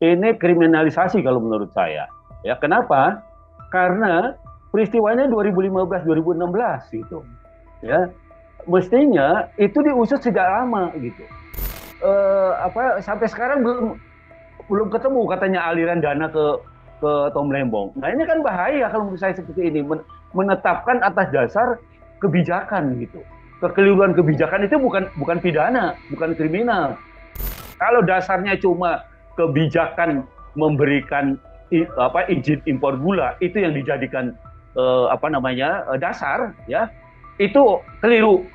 Ini kriminalisasi kalau menurut saya. Ya, kenapa? Karena peristiwanya 2015-2016 gitu. Ya, mestinya itu diusut sejak lama gitu. Sampai sekarang belum belum ketemu katanya aliran dana ke Tom Lembong. Nah, ini kan bahaya kalau menurut saya seperti ini menetapkan atas dasar kebijakan gitu. Kekeliruan kebijakan itu bukan bukan pidana, bukan kriminal. Kalau dasarnya cuma kebijakan memberikan izin impor gula itu yang dijadikan dasar ya, itu keliru.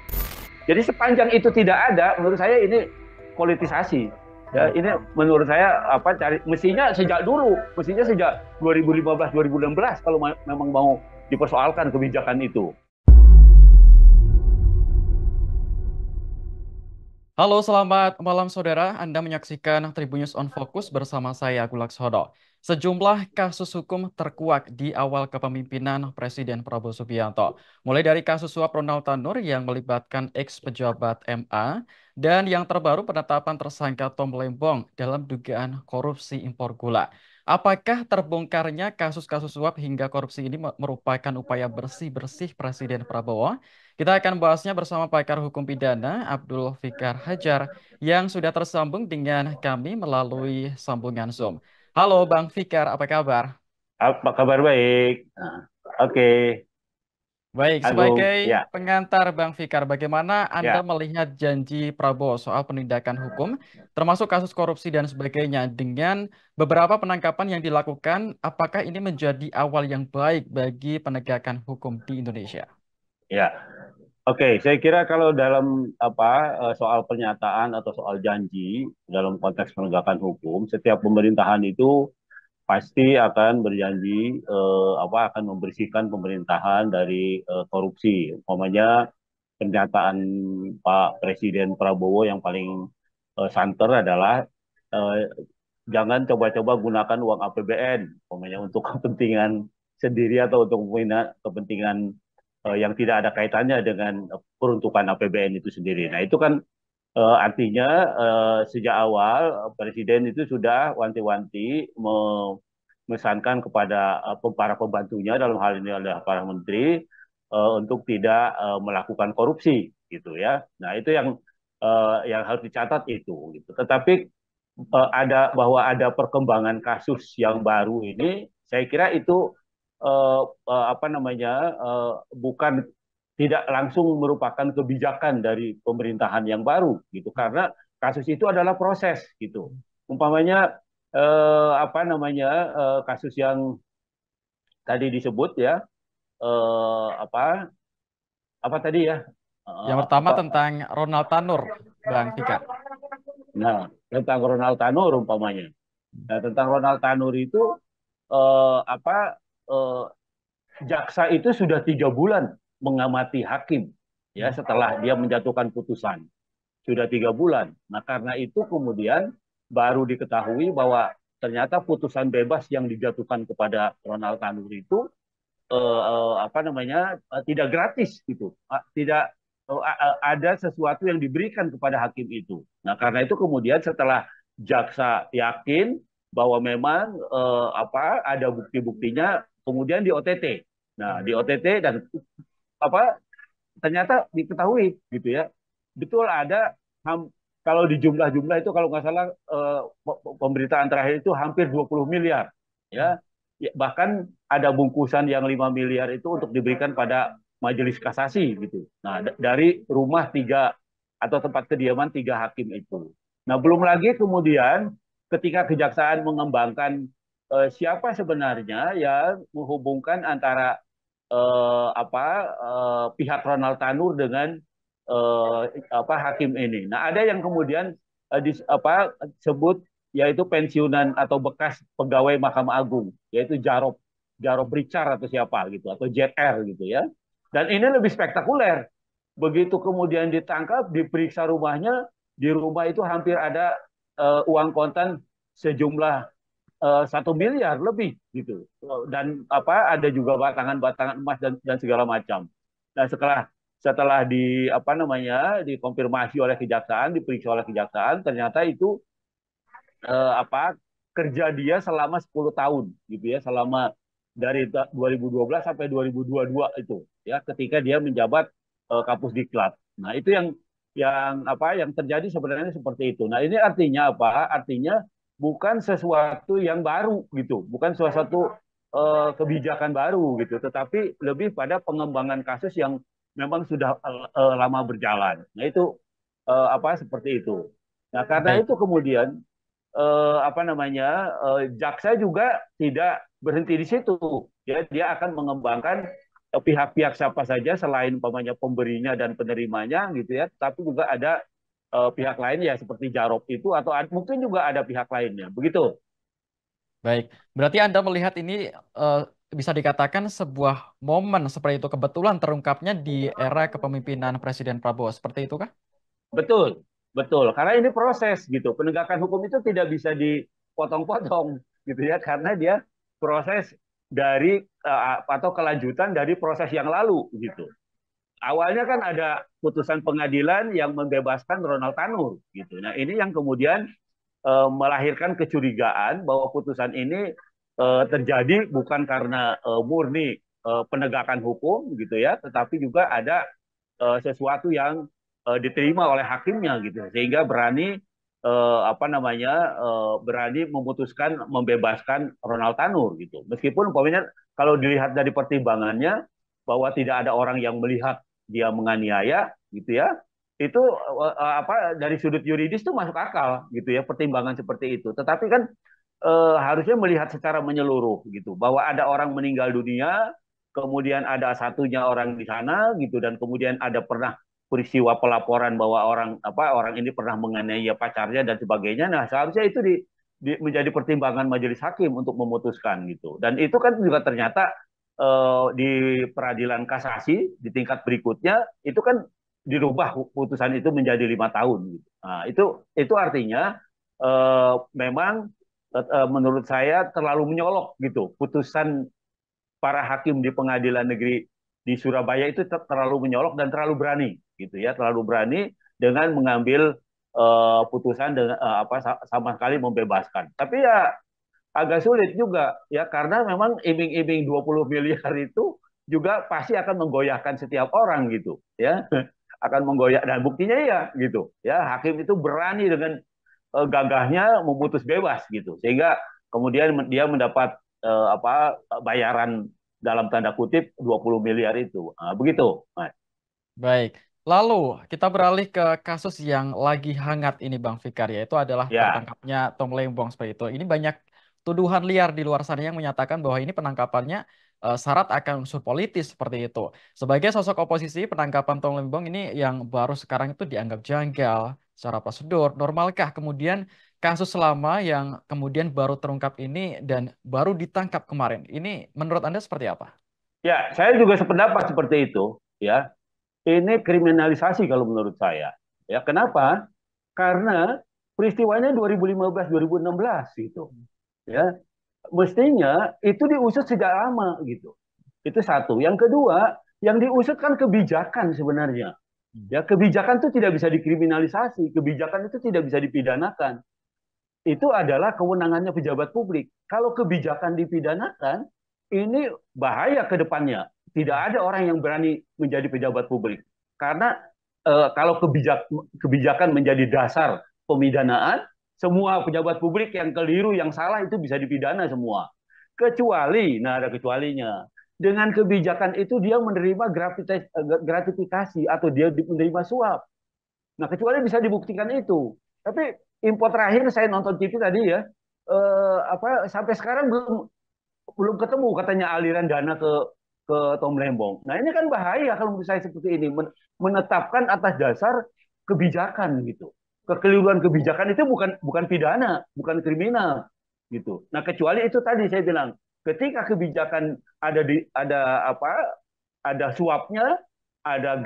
Jadi sepanjang itu tidak ada, menurut saya ini politisasi. Ya, ini menurut saya mestinya sejak 2015 2016 kalau memang mau dipersoalkan kebijakan itu. Halo, selamat malam saudara. Anda menyaksikan Tribunnews on Focus bersama saya, Gulak Sodo. Sejumlah kasus hukum terkuak di awal kepemimpinan Presiden Prabowo Subianto. Mulai dari kasus suap Ronald Tanur yang melibatkan ex-pejabat MA, dan yang terbaru penetapan tersangka Tom Lembong dalam dugaan korupsi impor gula. Apakah terbongkarnya kasus-kasus suap hingga korupsi ini merupakan upaya bersih-bersih Presiden Prabowo? Kita akan bahasnya bersama pakar hukum pidana Abdul Fikar Hajar yang sudah tersambung dengan kami melalui sambungan Zoom. Halo Bang Fikar, apa kabar? Apa kabar baik? Nah, oke, Baik, Agung. sebagai Ya, pengantar Bang Fikar, bagaimana Anda ya. melihat janji Prabowo soal penindakan hukum, termasuk kasus korupsi dan sebagainya, dengan beberapa penangkapan yang dilakukan, apakah ini menjadi awal yang baik bagi penegakan hukum di Indonesia? Ya, oke. Saya kira kalau dalam soal pernyataan atau soal janji dalam konteks penegakan hukum, setiap pemerintahan itu pasti akan berjanji akan membersihkan pemerintahan dari korupsi. Umpamanya pernyataan Pak Presiden Prabowo yang paling santer adalah eh, jangan coba-coba gunakan uang APBN, umpamanya untuk kepentingan sendiri atau untuk kepentingan yang tidak ada kaitannya dengan peruntukan APBN itu sendiri. Nah, itu kan artinya sejak awal Presiden itu sudah wanti-wanti memesankan kepada para pembantunya dalam hal ini adalah para menteri untuk tidak melakukan korupsi gitu ya. Nah, itu yang harus dicatat itu gitu. Tetapi ada perkembangan kasus yang baru ini, saya kira itu bukan tidak langsung merupakan kebijakan dari pemerintahan yang baru gitu, karena kasus itu adalah proses gitu. Umpamanya kasus yang tadi disebut ya, eh, apa apa tadi ya, Yang Eh, pertama apa tentang Ronald Tanur, Bang Fikar. nah tentang Ronald Tanur umpamanya. Nah, tentang Ronald Tanur itu apa eh, jaksa itu sudah 3 bulan mengamati hakim ya setelah dia menjatuhkan putusan, sudah 3 bulan. Nah, karena itu kemudian baru diketahui bahwa ternyata putusan bebas yang dijatuhkan kepada Ronald Tanur itu tidak gratis gitu. Tidak ada sesuatu yang diberikan kepada hakim itu. Nah, karena itu kemudian setelah jaksa yakin bahwa memang ada bukti-buktinya, kemudian di OTT. Nah, di OTT dan apa ternyata diketahui gitu ya. Betul ada kalau di jumlah-jumlah itu kalau nggak salah pemberitaan terakhir itu hampir 20 miliar ya. Ya, bahkan ada bungkusan yang 5 miliar itu untuk diberikan pada majelis kasasi gitu. Nah, dari rumah tiga atau tempat kediaman tiga hakim itu. Nah, belum lagi kemudian ketika kejaksaan mengembangkan siapa sebenarnya yang menghubungkan antara pihak Ronald Tanur dengan hakim ini. Nah, ada yang kemudian sebut yaitu pensiunan atau bekas pegawai Mahkamah Agung, yaitu Jarob Jarob Richard atau siapa gitu atau JR gitu ya. Dan ini lebih spektakuler. Begitu kemudian ditangkap, diperiksa rumahnya, di rumah itu hampir ada uang kontan sejumlah 1 miliar lebih gitu, dan ada juga batangan-batangan emas dan segala macam. Nah, setelah setelah dikonfirmasi oleh kejaksaan, diperiksa oleh kejaksaan, ternyata itu eh, apa kerja dia selama 10 tahun gitu ya, selama dari 2012 sampai 2022 itu ya, ketika dia menjabat Kapusdiklat. Nah, itu yang terjadi sebenarnya seperti itu. Nah, ini artinya apa? Artinya bukan sesuatu yang baru gitu, bukan sesuatu kebijakan baru gitu, tetapi lebih pada pengembangan kasus yang memang sudah lama berjalan. Nah, itu seperti itu. Nah, karena Baik, itu kemudian jaksa juga tidak berhenti di situ. Ya, dia akan mengembangkan pihak-pihak siapa saja selain umpamanya pemberinya dan penerimanya gitu ya, tapi juga ada pihak lain ya seperti Jarod itu atau mungkin juga ada pihak lainnya. Begitu. baik. Berarti Anda melihat ini bisa dikatakan sebuah momen seperti itu kebetulan terungkapnya di era kepemimpinan Presiden Prabowo. Seperti itu kah? Betul, betul. Karena ini proses gitu. Penegakan hukum itu tidak bisa dipotong-potong gitu ya, karena dia proses dari atau kelanjutan dari proses yang lalu gitu. Awalnya kan ada putusan pengadilan yang membebaskan Ronald Tanur gitu. Nah, ini yang kemudian melahirkan kecurigaan bahwa putusan ini terjadi bukan karena murni penegakan hukum gitu ya, tetapi juga ada sesuatu yang diterima oleh hakimnya gitu, sehingga berani memutuskan membebaskan Ronald Tanur gitu. Meskipun umpamanya kalau dilihat dari pertimbangannya bahwa tidak ada orang yang melihat dia menganiaya gitu ya, itu dari sudut yuridis itu masuk akal gitu ya, pertimbangan seperti itu. Tetapi kan harusnya melihat secara menyeluruh gitu, bahwa ada orang meninggal dunia, kemudian ada satunya orang di sana gitu, dan kemudian ada pernah peristiwa pelaporan bahwa orang ini pernah menganiaya pacarnya dan sebagainya. Nah, seharusnya itu menjadi pertimbangan majelis hakim untuk memutuskan gitu. Dan itu kan juga ternyata di peradilan kasasi di tingkat berikutnya itu kan dirubah putusan itu menjadi 5 tahun gitu. Nah, itu artinya memang menurut saya terlalu menyolok gitu. Putusan para hakim di pengadilan negeri di Surabaya itu terlalu menyolok dan terlalu berani gitu ya, terlalu berani dengan mengambil putusan dengan sama sekali membebaskan. Tapi ya agak sulit juga ya, karena memang iming-iming 20 miliar itu juga pasti akan menggoyahkan setiap orang gitu ya, akan menggoyah, dan buktinya ya gitu ya, hakim itu berani dengan gagahnya memutus bebas gitu, sehingga kemudian dia mendapat bayaran dalam tanda kutip 20 miliar itu. Nah, begitu, Mas. Baik. Lalu kita beralih ke kasus yang lagi hangat ini Bang Fikar, yaitu adalah Ya, tertangkapnya Tom Lembong seperti itu. Ini banyak tuduhan liar di luar sana yang menyatakan bahwa ini penangkapannya syarat akan unsur politis seperti itu. Sebagai sosok oposisi, penangkapan Tom Lembong ini yang baru sekarang itu dianggap janggal secara prosedur. Normalkah kemudian kasus lama yang kemudian baru terungkap ini dan baru ditangkap kemarin? Ini menurut Anda seperti apa? ya, saya juga sependapat seperti itu. Ya, ini kriminalisasi kalau menurut saya. Ya, kenapa? Karena peristiwanya 2015, 2016 gitu. Ya, mestinya itu diusut sejak lama gitu. Itu satu. Yang kedua, yang diusut kan kebijakan sebenarnya. Hmm. Ya, kebijakan itu tidak bisa dikriminalisasi, kebijakan itu tidak bisa dipidanakan. Itu adalah kewenangannya pejabat publik. Kalau kebijakan dipidanakan, ini bahaya ke depannya. Tidak ada orang yang berani menjadi pejabat publik. Karena kalau kebijakan menjadi dasar pemidanaan, semua pejabat publik yang keliru, yang salah itu bisa dipidana semua. Kecuali, nah ada kecualinya. Dengan kebijakan itu dia menerima gratifikasi atau dia menerima suap. Nah, kecuali bisa dibuktikan itu. Tapi info terakhir saya nonton TV tadi ya, sampai sekarang belum belum ketemu katanya aliran dana ke Tom Lembong. Nah, ini kan bahaya kalau menurut saya seperti ini, menetapkan atas dasar kebijakan gitu. Kekeliruan kebijakan itu bukan bukan pidana, bukan kriminal gitu. Nah, kecuali itu tadi saya bilang, ketika kebijakan ada suapnya, ada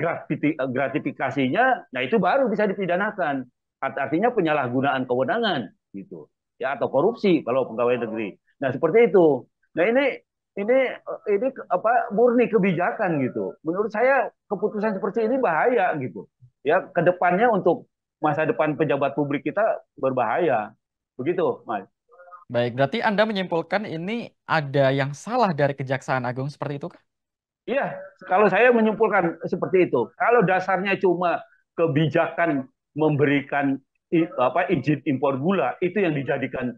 gratifikasinya, nah itu baru bisa dipidanakan. Artinya penyalahgunaan kewenangan gitu. Ya, atau korupsi kalau pegawai negeri. Nah, seperti itu. Nah, ini ini murni kebijakan gitu. Menurut saya keputusan seperti ini bahaya gitu. Ya, kedepannya untuk masa depan pejabat publik kita berbahaya. Begitu, Mas. Baik, berarti Anda menyimpulkan ini ada yang salah dari Kejaksaan Agung seperti itu kah? Iya, kalau saya menyimpulkan seperti itu. Kalau dasarnya cuma kebijakan memberikan izin impor gula itu yang dijadikan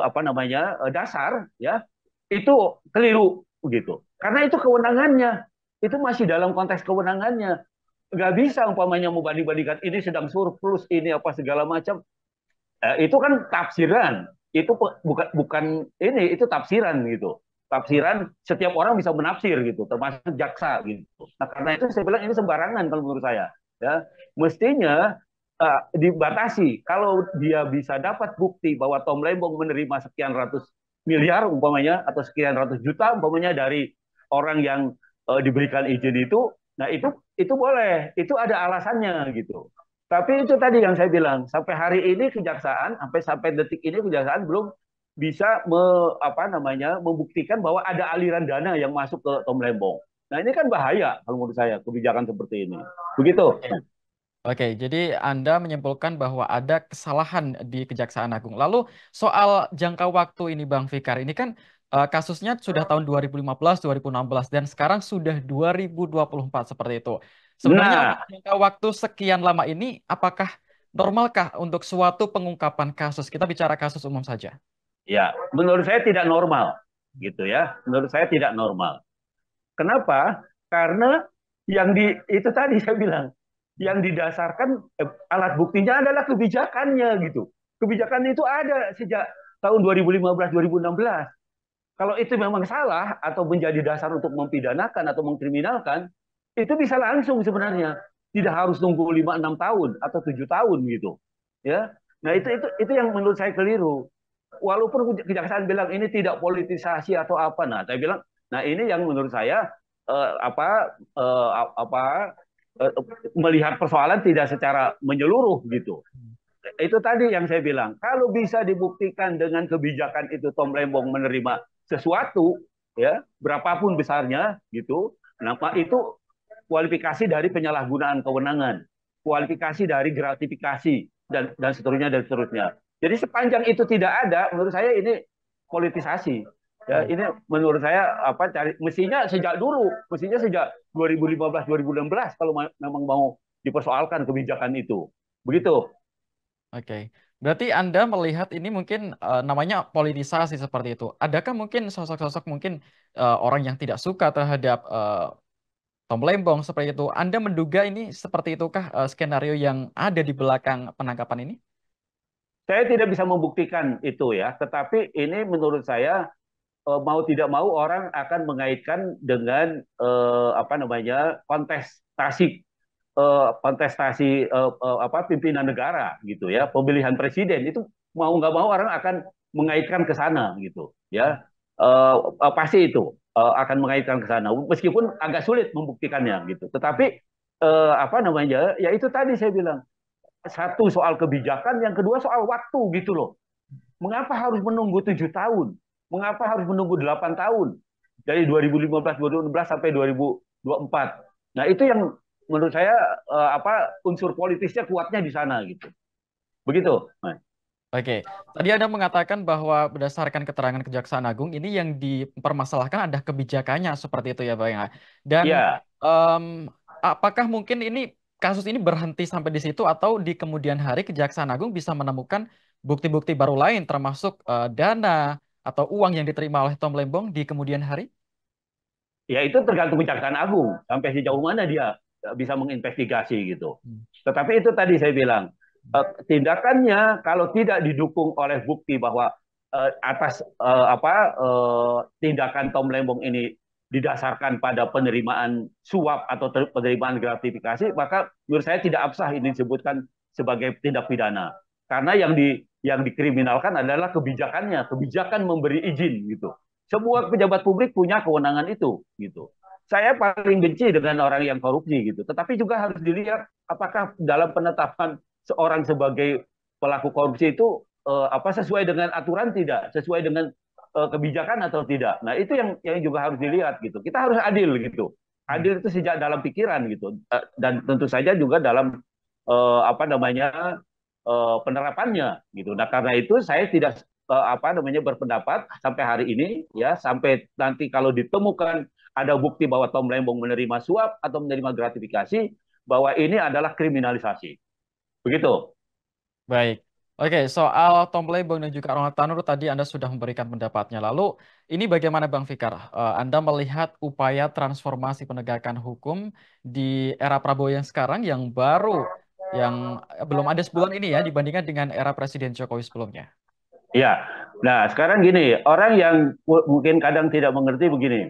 apa namanya dasar, ya itu keliru begitu. Karena itu kewenangannya, itu masih dalam konteks kewenangannya. Nggak bisa umpamanya membanding-bandingkan ini sedang surplus ini apa segala macam. Itu kan tafsiran. Itu bukan bukan ini, itu tafsiran gitu. Tafsiran setiap orang bisa menafsir gitu, termasuk jaksa gitu. Nah, karena itu saya bilang ini sembarangan kalau menurut saya. Ya, mestinya dibatasi. Kalau dia bisa dapat bukti bahwa Tom Lembong menerima sekian ratus miliar umpamanya atau sekian ratus juta umpamanya dari orang yang diberikan izin itu, nah itu boleh, itu ada alasannya gitu. Tapi itu tadi yang saya bilang, sampai hari ini kejaksaan, sampai detik ini kejaksaan belum bisa apa namanya membuktikan bahwa ada aliran dana yang masuk ke Tom Lembong. Nah ini kan bahaya kalau menurut saya kebijakan seperti ini. Begitu. Oke. Oke, jadi Anda menyimpulkan bahwa ada kesalahan di Kejaksaan Agung. Lalu soal jangka waktu ini Bang Fikar, ini kan kasusnya sudah tahun 2015, 2016 dan sekarang sudah 2024 seperti itu. Sebenarnya untuk Nah, jangka waktu sekian lama ini apakah normalkah untuk suatu pengungkapan kasus? Kita bicara kasus umum saja. ya menurut saya tidak normal, gitu ya. Menurut saya tidak normal. Kenapa? Karena yang itu tadi saya bilang, yang didasarkan alat buktinya adalah kebijakannya gitu. Kebijakan itu ada sejak tahun 2015, 2016. Kalau itu memang salah atau menjadi dasar untuk mempidanakan atau mengkriminalkan, itu bisa langsung sebenarnya. Tidak harus nunggu 5-6 tahun atau 7 tahun gitu. Ya. Nah, itu yang menurut saya keliru. Walaupun kejaksaan bilang ini tidak politisasi atau apa, nah saya bilang, nah ini yang menurut saya apa melihat persoalan tidak secara menyeluruh gitu. Itu tadi yang saya bilang, kalau bisa dibuktikan dengan kebijakan itu Tom Lembong menerima sesuatu, ya berapapun besarnya gitu, kenapa itu kualifikasi dari penyalahgunaan kewenangan, kualifikasi dari gratifikasi dan seterusnya dan seterusnya. Jadi sepanjang itu tidak ada, menurut saya ini politisasi. Ya, Hmm. ini menurut saya apa mestinya sejak dulu, mestinya sejak 2015 2016 kalau memang mau dipersoalkan kebijakan itu. Begitu. Oke, berarti Anda melihat ini mungkin namanya politisasi seperti itu. Adakah mungkin sosok-sosok mungkin orang yang tidak suka terhadap Tom Lembong seperti itu? Anda menduga ini seperti itukah skenario yang ada di belakang penangkapan ini? Saya tidak bisa membuktikan itu ya, tetapi ini menurut saya mau tidak mau orang akan mengaitkan dengan apa namanya apa pimpinan negara gitu ya, pemilihan presiden itu mau nggak mau orang akan mengaitkan ke sana gitu ya. Pasti itu akan mengaitkan ke sana meskipun agak sulit membuktikannya gitu. Tetapi apa namanya ya itu tadi saya bilang, satu soal kebijakan, yang kedua soal waktu gitu loh. Mengapa harus menunggu 7 tahun? Mengapa harus menunggu 8 tahun? Dari 2015, 2016 sampai 2024. Nah itu yang menurut saya apa unsur politisnya kuatnya di sana gitu. Begitu. Nah, Oke, tadi Anda mengatakan bahwa berdasarkan keterangan Kejaksaan Agung ini yang dipermasalahkan ada kebijakannya seperti itu ya, Bang ya. Dan ya, em, apakah mungkin ini kasus ini berhenti sampai di situ atau di kemudian hari Kejaksaan Agung bisa menemukan bukti-bukti baru lain termasuk dana atau uang yang diterima oleh Tom Lembong di kemudian hari? ya itu tergantung Kejaksaan Agung sampai sejauh mana dia bisa menginvestigasi gitu. Hmm. Tetapi itu tadi saya bilang, tindakannya kalau tidak didukung oleh bukti bahwa atas tindakan Tom Lembong ini didasarkan pada penerimaan suap atau penerimaan gratifikasi, maka menurut saya tidak absah ini disebutkan sebagai tindak pidana. Karena yang dikriminalkan adalah kebijakannya, kebijakan memberi izin gitu. Semua pejabat publik punya kewenangan itu gitu. Saya paling benci dengan orang yang korupsi gitu. Tetapi juga harus dilihat apakah dalam penetapan seorang sebagai pelaku korupsi itu apa sesuai dengan aturan tidak, sesuai dengan kebijakan atau tidak. Nah, itu yang juga harus dilihat gitu. Kita harus adil gitu. Hmm. Adil itu sejak dalam pikiran gitu. Dan tentu saja juga dalam apa namanya penerapannya gitu. Nah, karena itu saya tidak apa namanya berpendapat sampai hari ini ya, sampai nanti kalau ditemukan ada bukti bahwa Tom Lembong menerima suap atau menerima gratifikasi, bahwa ini adalah kriminalisasi. Begitu. Baik. Oke, soal Tom Lembong dan juga Ronald Tanur tadi Anda sudah memberikan pendapatnya. Lalu ini bagaimana Bang Fikar? Anda melihat upaya transformasi penegakan hukum di era Prabowo yang sekarang yang baru, yang belum ada sebulan ini ya dibandingkan dengan era Presiden Jokowi sebelumnya. Ya. Nah, sekarang gini, orang yang mungkin kadang tidak mengerti begini.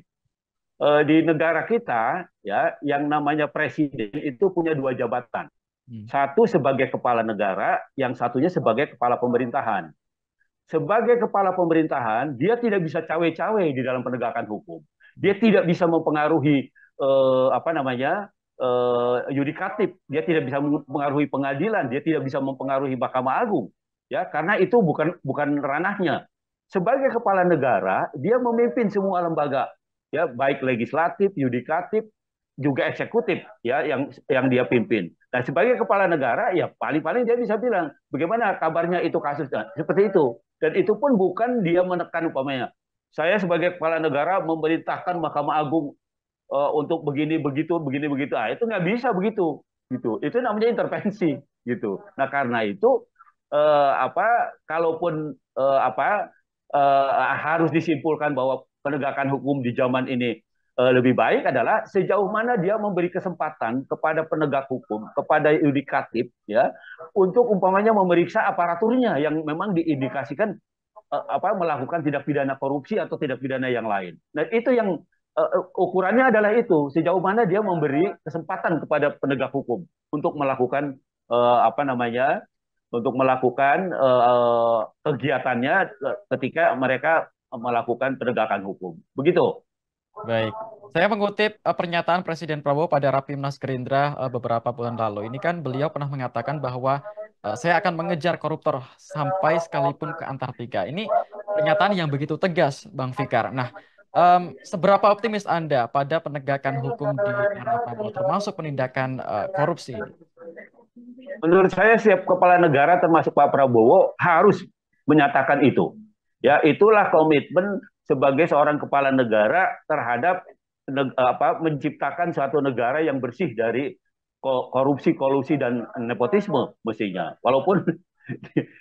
Di negara kita ya, yang namanya presiden itu punya dua jabatan. Hmm. Satu sebagai kepala negara, yang satunya sebagai kepala pemerintahan. Sebagai kepala pemerintahan, dia tidak bisa cawe-cawe di dalam penegakan hukum. Dia tidak bisa mempengaruhi apa namanya yudikatif. Dia tidak bisa mempengaruhi pengadilan. Dia tidak bisa mempengaruhi Mahkamah Agung. Ya, karena itu bukan ranahnya. Sebagai kepala negara, dia memimpin semua lembaga, ya baik legislatif, yudikatif, juga eksekutif, ya yang dia pimpin. Nah, sebagai kepala negara, ya paling-paling dia bisa bilang bagaimana kabarnya itu kasusnya, seperti itu. Dan itu pun bukan dia menekan umpamanya. Saya sebagai kepala negara memerintahkan Mahkamah Agung untuk begini begitu. Ah, itu nggak bisa begitu, gitu. Itu namanya intervensi, gitu. Nah, karena itu kalaupun harus disimpulkan bahwa penegakan hukum di zaman ini lebih baik adalah sejauh mana dia memberi kesempatan kepada penegak hukum, kepada yudikatif, ya, untuk umpamanya memeriksa aparaturnya yang memang diindikasikan melakukan tindak pidana korupsi atau tindak pidana yang lain. Nah, itu yang ukurannya adalah itu, sejauh mana dia memberi kesempatan kepada penegak hukum untuk melakukan apa namanya, untuk melakukan kegiatannya ketika mereka melakukan penegakan hukum. Begitu. Baik, saya mengutip pernyataan Presiden Prabowo pada Rapimnas Gerindra beberapa bulan lalu. Ini kan beliau pernah mengatakan bahwa saya akan mengejar koruptor sampai sekalipun ke Antartika. Ini pernyataan yang begitu tegas, Bang Fikar. Nah, seberapa optimis Anda pada penegakan hukum di era Prabowo, termasuk penindakan korupsi ini? Menurut saya setiap kepala negara termasuk Pak Prabowo harus menyatakan itu. Ya, itulah komitmen sebagai seorang kepala negara terhadap menciptakan suatu negara yang bersih dari korupsi, kolusi dan nepotisme mestinya. Walaupun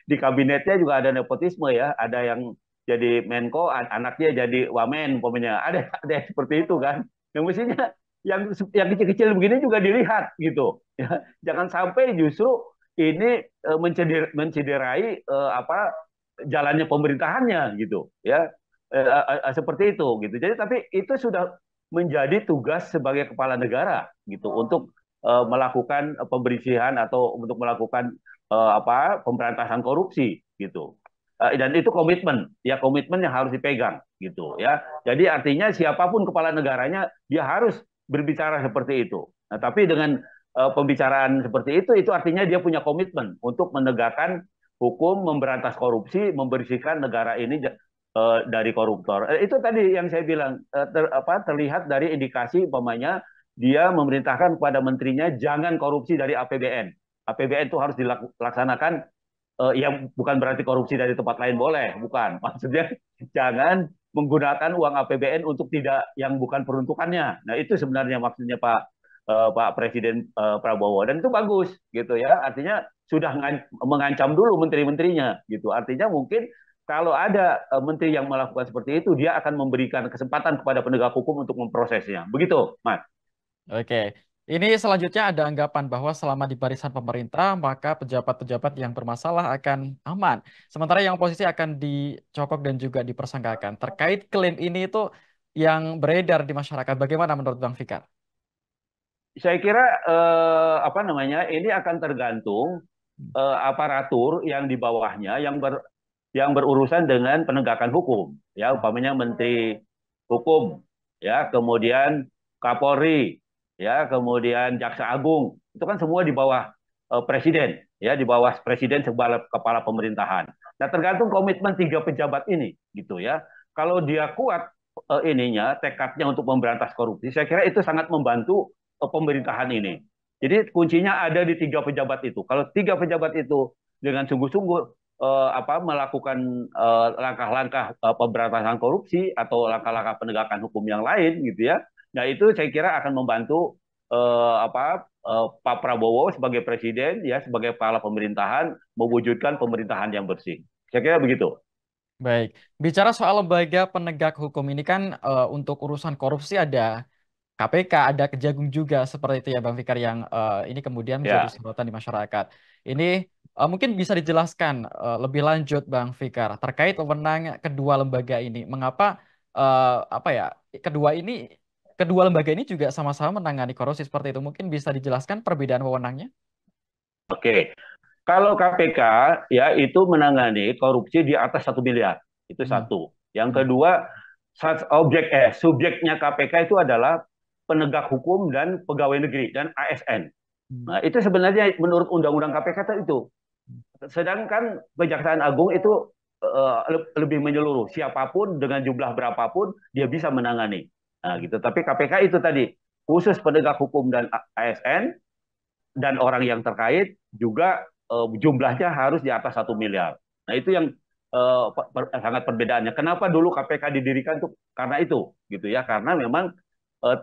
di kabinetnya juga ada nepotisme ya, ada yang jadi Menko, anaknya jadi Wamen, pokoknya ada yang seperti itu kan. Yang mestinya yang kecil-kecil begini juga dilihat gitu. Ya, jangan sampai justru ini mencederai jalannya pemerintahannya gitu ya. Seperti itu gitu. Jadi tapi itu sudah menjadi tugas sebagai kepala negara gitu untuk melakukan pembersihan atau untuk melakukan pemberantasan korupsi gitu. Dan itu komitmen, ya komitmen yang harus dipegang gitu ya. Jadi artinya siapapun kepala negaranya dia harus berbicara seperti itu. Nah, tapi dengan pembicaraan seperti itu artinya dia punya komitmen untuk menegakkan hukum, memberantas korupsi, membersihkan negara ini dari koruptor. Itu tadi yang saya bilang terlihat dari indikasi umpamanya dia memerintahkan kepada menterinya jangan korupsi dari APBN. APBN itu harus dilaksanakan yang bukan berarti korupsi dari tempat lain boleh, bukan. Maksudnya jangan menggunakan uang APBN untuk tidak yang bukan peruntukannya. Nah, itu sebenarnya maksudnya Pak Presiden Prabowo dan itu bagus gitu ya. Artinya sudah mengancam dulu menteri-menterinya gitu. Artinya mungkin kalau ada menteri yang melakukan seperti itu dia akan memberikan kesempatan kepada penegak hukum untuk memprosesnya. Begitu, Mas. Oke, ini selanjutnya ada anggapan bahwa selama di barisan pemerintah, maka pejabat-pejabat yang bermasalah akan aman. Sementara yang oposisi akan dicokok dan juga dipersangkakan. Terkait klaim ini itu yang beredar di masyarakat, bagaimana menurut Bang Fikar? Saya kira apa namanya ini akan tergantung aparatur yang di bawahnya yang berurusan dengan penegakan hukum, ya umpamanya Menteri Hukum, ya kemudian Kapolri, ya kemudian Jaksa Agung, itu kan semua di bawah Presiden, ya di bawah Presiden sebagai kepala pemerintahan. Nah, tergantung komitmen tiga pejabat ini, gitu ya. Kalau dia kuat tekadnya untuk memberantas korupsi, saya kira itu sangat membantu pemerintahan ini. Jadi kuncinya ada di tiga pejabat itu. Kalau tiga pejabat itu dengan sungguh-sungguh melakukan langkah-langkah pemberantasan korupsi atau langkah-langkah penegakan hukum yang lain gitu ya. Nah itu saya kira akan membantu Pak Prabowo sebagai presiden ya sebagai kepala pemerintahan mewujudkan pemerintahan yang bersih. Saya kira begitu. Baik, bicara soal lembaga penegak hukum ini kan untuk urusan korupsi ada KPK, ada Kejagung juga seperti itu ya Bang Fikar yang ini kemudian menjadi Ya, sorotan di masyarakat. Ini mungkin bisa dijelaskan lebih lanjut Bang Fikar terkait wewenang kedua lembaga ini. Mengapa apa ya kedua ini kedua lembaga ini juga sama-sama menangani korupsi seperti itu? Mungkin bisa dijelaskan perbedaan wewenangnya? oke. Kalau KPK ya itu menangani korupsi di atas 1 miliar. Itu Hmm, satu. Yang hmm, kedua, subjeknya KPK itu adalah penegak hukum dan pegawai negeri dan ASN. hmm, Nah, itu sebenarnya menurut Undang-Undang KPK itu. Sedangkan Kejaksaan Agung itu lebih menyeluruh. Siapapun dengan jumlah berapapun dia bisa menangani. Nah, gitu. Tapi KPK itu tadi khusus penegak hukum dan ASN dan orang yang terkait juga jumlahnya harus di atas 1 miliar. Nah itu yang sangat perbedaannya. Kenapa dulu KPK didirikan tuh karena itu, gitu ya? Karena memang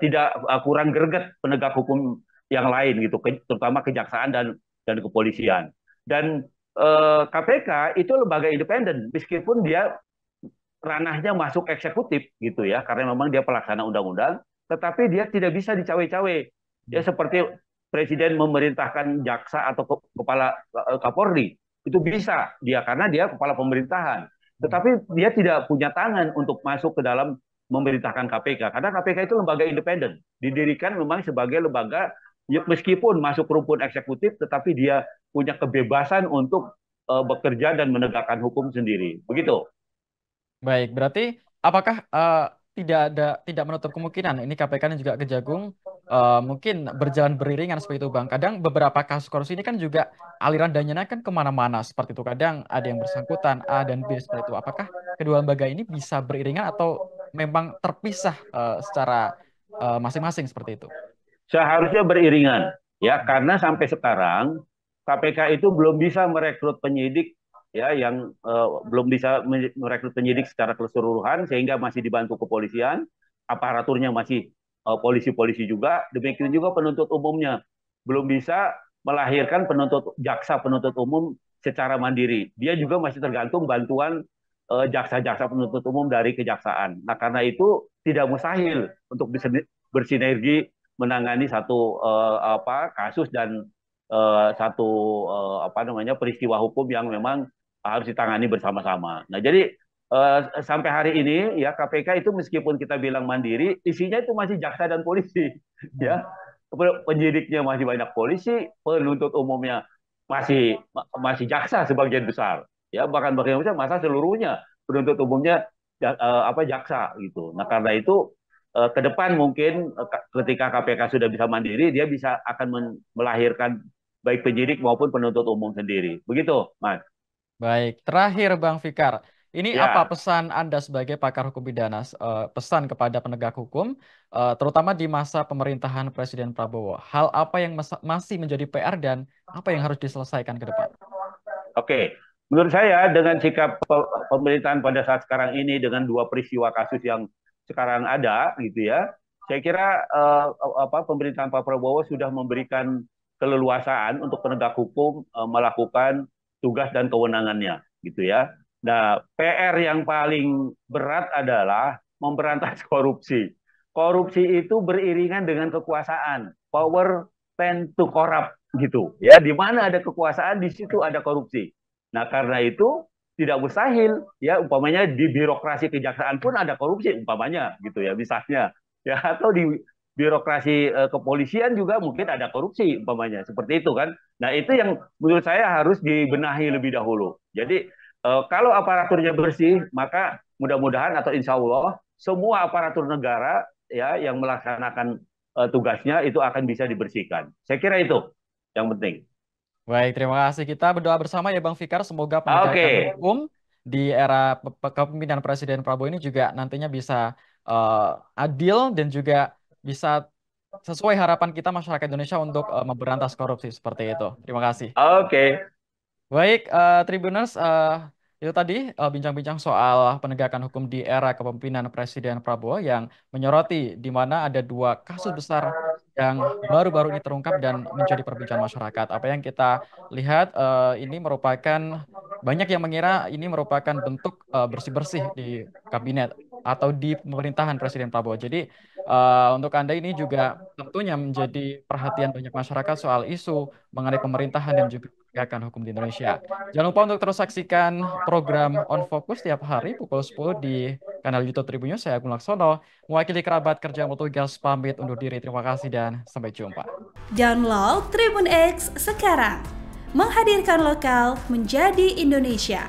tidak kurang greget penegak hukum yang lain gitu, terutama kejaksaan dan kepolisian. Dan KPK itu lembaga independen, meskipun dia ranahnya masuk eksekutif gitu ya, karena memang dia pelaksana undang-undang, tetapi dia tidak bisa dicawe-cawe. Ya hmm, seperti presiden memerintahkan jaksa atau kepala Kapolri, itu bisa dia karena dia kepala pemerintahan. hmm. Tetapi dia tidak punya tangan untuk masuk ke dalam memerintahkan KPK karena KPK itu lembaga independen, didirikan memang sebagai lembaga meskipun masuk rumpun eksekutif, tetapi dia punya kebebasan untuk bekerja dan menegakkan hukum sendiri. Begitu. Baik, berarti apakah tidak menutup kemungkinan ini KPK dan juga Kejagung mungkin berjalan beriringan seperti itu, Bang. Kadang beberapa kasus korupsi ini kan juga aliran dananya kan kemana-mana seperti itu. Kadang ada yang bersangkutan A dan B seperti itu. Apakah kedua lembaga ini bisa beriringan atau memang terpisah secara masing-masing seperti itu? Seharusnya beriringan ya karena sampai sekarang KPK itu belum bisa merekrut penyidik ya yang belum bisa merekrut penyidik secara keseluruhan sehingga masih dibantu kepolisian, aparaturnya masih polisi-polisi juga, demikian juga penuntut umumnya belum bisa melahirkan jaksa penuntut umum secara mandiri. Dia juga masih tergantung bantuan jaksa-jaksa penuntut umum dari kejaksaan. Nah, karena itu tidak mustahil untuk bersinergi menangani satu kasus dan satu peristiwa hukum yang memang harus ditangani bersama-sama. Nah, jadi sampai hari ini ya KPK itu meskipun kita bilang mandiri, isinya itu masih jaksa dan polisi, Hmm. ya. Penyidiknya masih banyak polisi, penuntut umumnya masih masih jaksa sebagian besar, ya bahkan bagian besar masa seluruhnya penuntut umumnya jaksa gitu. Nah karena itu ke depan mungkin ketika KPK sudah bisa mandiri, dia bisa akan melahirkan baik penyidik maupun penuntut umum sendiri. Begitu, Mas. Baik, terakhir Bang Fikar, ini apa Ya, pesan Anda sebagai pakar hukum pidana, pesan kepada penegak hukum, terutama di masa pemerintahan Presiden Prabowo? Hal apa yang masih menjadi PR dan apa yang harus diselesaikan ke depan? oke. Menurut saya dengan sikap pemerintahan pada saat sekarang ini dengan dua peristiwa kasus yang sekarang ada gitu ya, saya kira pemerintahan Pak Prabowo sudah memberikan keleluasaan untuk penegak hukum melakukan tugas dan kewenangannya gitu ya. Nah, PR yang paling berat adalah memberantas korupsi. Korupsi itu beriringan dengan kekuasaan. Power tend to corrupt gitu ya. Di mana ada kekuasaan di situ ada korupsi. Nah, karena itu tidak mustahil ya umpamanya di birokrasi kejaksaan pun ada korupsi umpamanya gitu ya misalnya ya atau di birokrasi kepolisian juga mungkin ada korupsi umpamanya seperti itu kan. Nah, itu yang menurut saya harus dibenahi lebih dahulu. Jadi kalau aparaturnya bersih, maka mudah-mudahan atau insya Allah semua aparatur negara ya yang melaksanakan tugasnya itu akan bisa dibersihkan. Saya kira itu yang penting. Baik, terima kasih. Kita berdoa bersama ya Bang Fikar, semoga penegakan Oke, hukum di era kepemimpinan Presiden Prabowo ini juga nantinya bisa adil dan juga bisa sesuai harapan kita masyarakat Indonesia untuk memberantas korupsi seperti itu. Terima kasih. oke. Baik, Tribuners, itu tadi bincang-bincang soal penegakan hukum di era kepemimpinan Presiden Prabowo yang menyoroti di mana ada dua kasus besar yang baru-baru ini terungkap dan menjadi perbincangan masyarakat. Apa yang kita lihat ini merupakan banyak yang mengira ini merupakan bentuk bersih-bersih di kabinet atau di pemerintahan Presiden Prabowo. Jadi untuk Anda ini juga tentunya menjadi perhatian banyak masyarakat soal isu mengenai pemerintahan dan juga penegakan hukum di Indonesia. Jangan lupa untuk terus saksikan program On Focus tiap hari pukul 10 di kanal YouTube Tribunnews. Saya Agung Laksono, mewakili kerabat kerja Mutugas pamit undur diri. Terima kasih dan sampai jumpa. Download Tribun X sekarang. Menghadirkan lokal menjadi Indonesia.